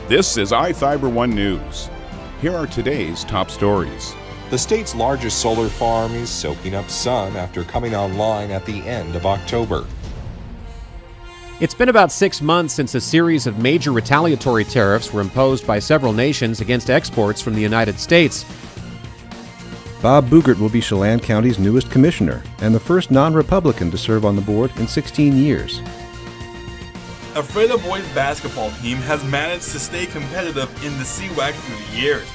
This is iFIBER 1 News. Here are today's top stories. The state's largest solar farm is soaking up sun after coming online at the end of October. It's been about 6 months since a series of major retaliatory tariffs were imposed by several nations against exports from the United States. Bob Boogert will be Chelan County's newest commissioner and the first non-Republican to serve on the board in 16 years. iFIBER boys basketball team has managed to stay competitive in the CWAC through the years.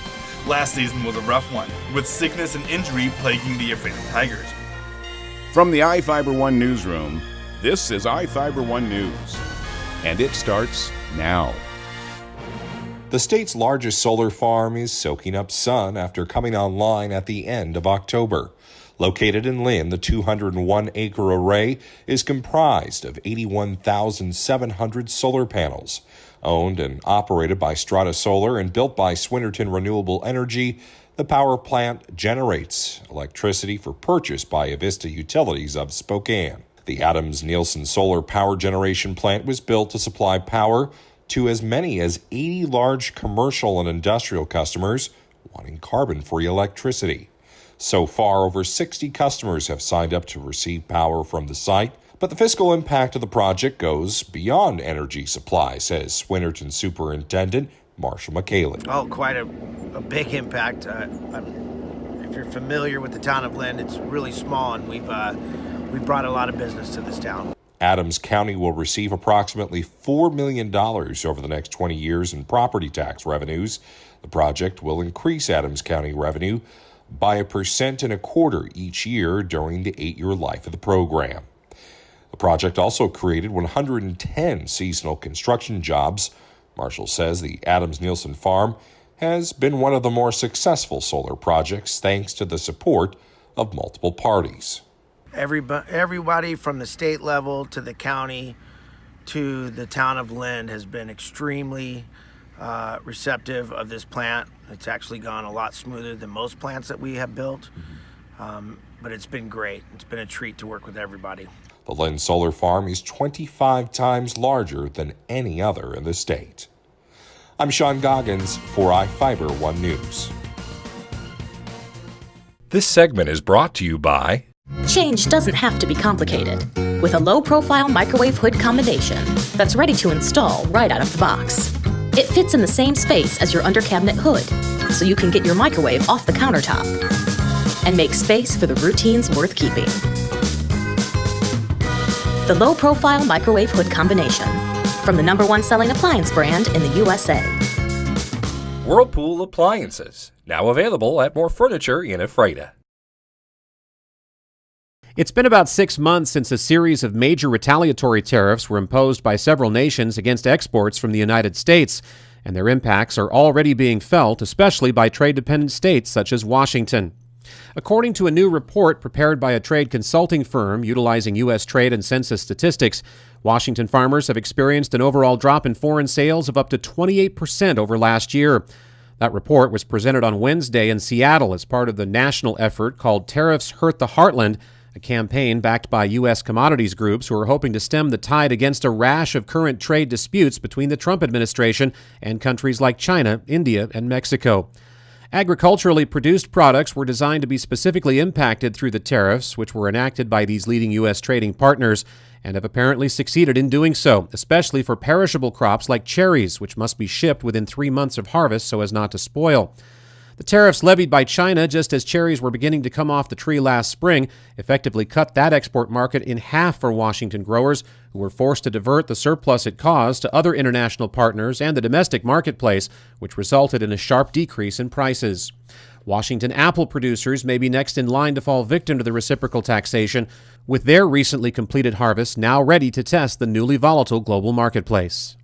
Last season was a rough one, with sickness and injury plaguing the iFIBER Tigers. From the iFIBER 1 newsroom, this is iFIBER 1 News, and it starts now. The state's largest solar farm is soaking up sun after coming online at the end of October. Located in Lynn, the 201-acre array is comprised of 81,700 solar panels. Owned and operated by Strata Solar and built by Swinnerton Renewable Energy, the power plant generates electricity for purchase by Avista Utilities of Spokane. The Adams-Nielsen Solar Power Generation Plant was built to supply power to as many as 80 large commercial and industrial customers wanting carbon-free electricity. So far, over 60 customers have signed up to receive power from the site, but the fiscal impact of the project goes beyond energy supply, says Swinnerton Superintendent Marshall McKaylee. Oh, quite a big impact. If you're familiar with the town of Lynn, it's really small, and we've brought a lot of business to this town. Adams County will receive approximately $4 million over the next 20 years in property tax revenues. The project will increase Adams County revenue by 1.25% each year during the 8-year life of the program. The project also created 110 seasonal construction jobs. Marshall says the Adams-Nielsen farm has been one of the more successful solar projects thanks to the support of multiple parties. Everybody from the state level to the county to the town of Lynn has been extremely receptive of this plant. It's actually gone a lot smoother than most plants that we have built, but it's been great. It's been a treat to work with everybody. The Lynn Solar Farm is 25 times larger than any other in the state. I'm Sean Goggins for iFIBER 1 News. This segment is brought to you by Change doesn't have to be complicated. With a low-profile microwave hood combination that's ready to install right out of the box. It fits in the same space as your under-cabinet hood, so you can get your microwave off the countertop and make space for the routines worth keeping. The low-profile microwave hood combination from the #1 selling appliance brand in the USA. Whirlpool Appliances, now available at more furniture in Ephrata. It's been about 6 months since a series of major retaliatory tariffs were imposed by several nations against exports from the United States, and their impacts are already being felt, especially by trade-dependent states such as Washington. According to a new report prepared by a trade consulting firm utilizing U.S. trade and census statistics, Washington farmers have experienced an overall drop in foreign sales of up to 28% over last year. That report was presented on Wednesday in Seattle as part of the national effort called Tariffs Hurt the Heartland, a campaign backed by U.S. commodities groups who are hoping to stem the tide against a rash of current trade disputes between the Trump administration and countries like China, India, and Mexico. Agriculturally produced products were designed to be specifically impacted through the tariffs, which were enacted by these leading U.S. trading partners, and have apparently succeeded in doing so, especially for perishable crops like cherries, which must be shipped within 3 months of harvest so as not to spoil. The tariffs levied by China, just as cherries were beginning to come off the tree last spring, effectively cut that export market in half for Washington growers, who were forced to divert the surplus it caused to other international partners and the domestic marketplace, which resulted in a sharp decrease in prices. Washington apple producers may be next in line to fall victim to the reciprocal taxation, with their recently completed harvest now ready to test the newly volatile global marketplace.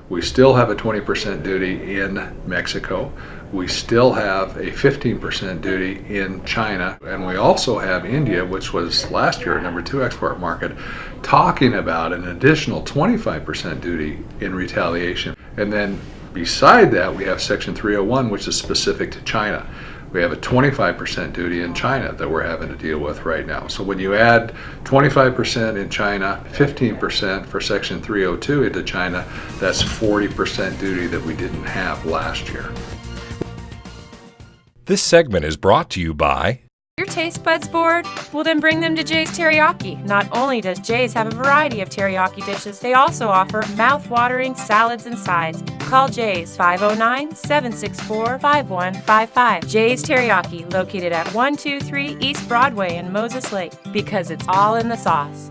We still have a 20% duty in Mexico. We still have a 15% duty in China. And we also have India, which was last year our #2 export market, talking about an additional 25% duty in retaliation. And then beside that, we have Section 301, which is specific to China. We have a 25% duty in China that we're having to deal with right now. So when you add 25% in China, 15% for Section 302 into China, that's 40% duty that we didn't have last year. This segment is brought to you by Your taste buds bored? Well, then bring them to Jay's Teriyaki. Not only does Jay's have a variety of teriyaki dishes, they also offer mouth-watering salads and sides. Call Jay's 509-764-5155. Jay's Teriyaki, located at 123 East Broadway in Moses Lake, because it's all in the sauce.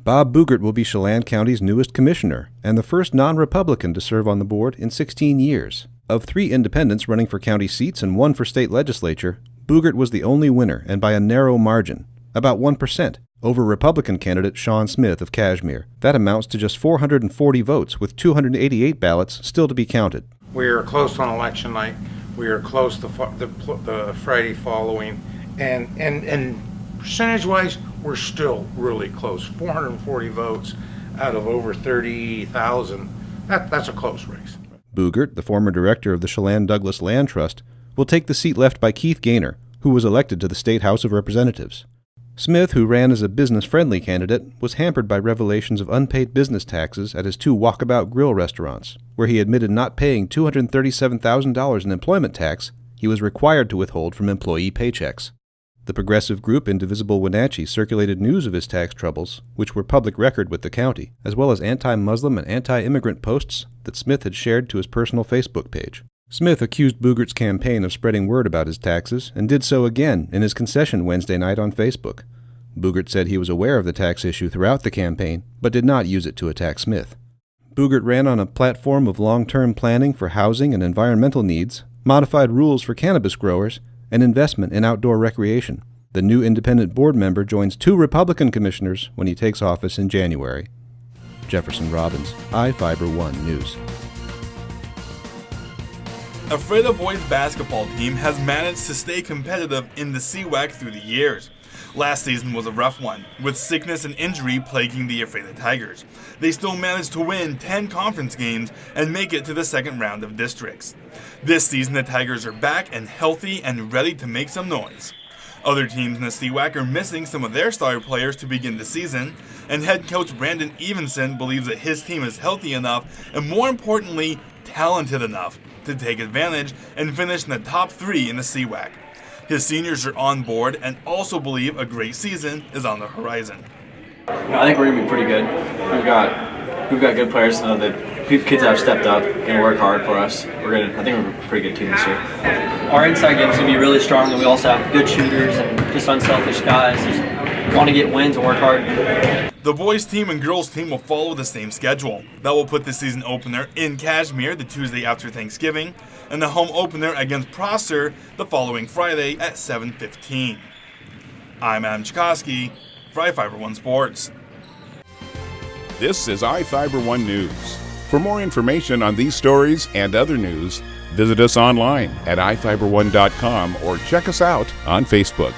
Bob Boogert will be Chelan County's newest commissioner and the first non-Republican to serve on the board in 16 years. Of 3 independents running for county seats and 1 for state legislature, Boogert was the only winner, and by a narrow margin, about 1%, over Republican candidate Sean Smith of Kashmir. That amounts to just 440 votes, with 288 ballots still to be counted. We are close on election night. We are close the Friday following, and percentage-wise, we're still really close. 440 votes out of over 30,000. That's a close race. Boogert, the former director of the Chelan Douglas Land Trust, will take the seat left by Keith Gaynor, who was elected to the State House of Representatives. Smith, who ran as a business-friendly candidate, was hampered by revelations of unpaid business taxes at his 2 Walkabout Grill restaurants, where he admitted not paying $237,000 in employment tax he was required to withhold from employee paychecks. The progressive group Indivisible Wenatchee circulated news of his tax troubles, which were public record with the county, as well as anti-Muslim and anti-immigrant posts that Smith had shared to his personal Facebook page. Smith accused Boogert's campaign of spreading word about his taxes, and did so again in his concession Wednesday night on Facebook. Boogert said he was aware of the tax issue throughout the campaign, but did not use it to attack Smith. Boogert ran on a platform of long-term planning for housing and environmental needs, modified rules for cannabis growers, and investment in outdoor recreation. The new independent board member joins 2 Republican commissioners when he takes office in January. Jefferson Robbins, iFIBER 1 News. A Freda boys basketball team has managed to stay competitive in the CWAC through the years. Last season was a rough one, with sickness and injury plaguing the Freda Tigers. They still managed to win 10 conference games and make it to the second round of districts. This season the Tigers are back and healthy and ready to make some noise. Other teams in the CWAC are missing some of their star players to begin the season, and head coach Brandon Evenson believes that his team is healthy enough and, more importantly, talented enough to take advantage and finish in the top 3 in the CWAC. His seniors are on board and also believe a great season is on the horizon. I think we're going to be pretty good. We've got good players. The kids that have stepped up and work hard for us. I think we're a pretty good team this year. Our inside game is going to be really strong, and we also have good shooters and just unselfish guys. Just want to get wins and work hard. The boys team and girls team will follow the same schedule. That will put the season opener in Kashmir the Tuesday after Thanksgiving, and the home opener against Prosser the following Friday at 7:15. I'm Adam Chikoski for iFIBER 1 Sports. This is iFIBER 1 News. For more information on these stories and other news, visit us online at iFiber1.com or check us out on Facebook.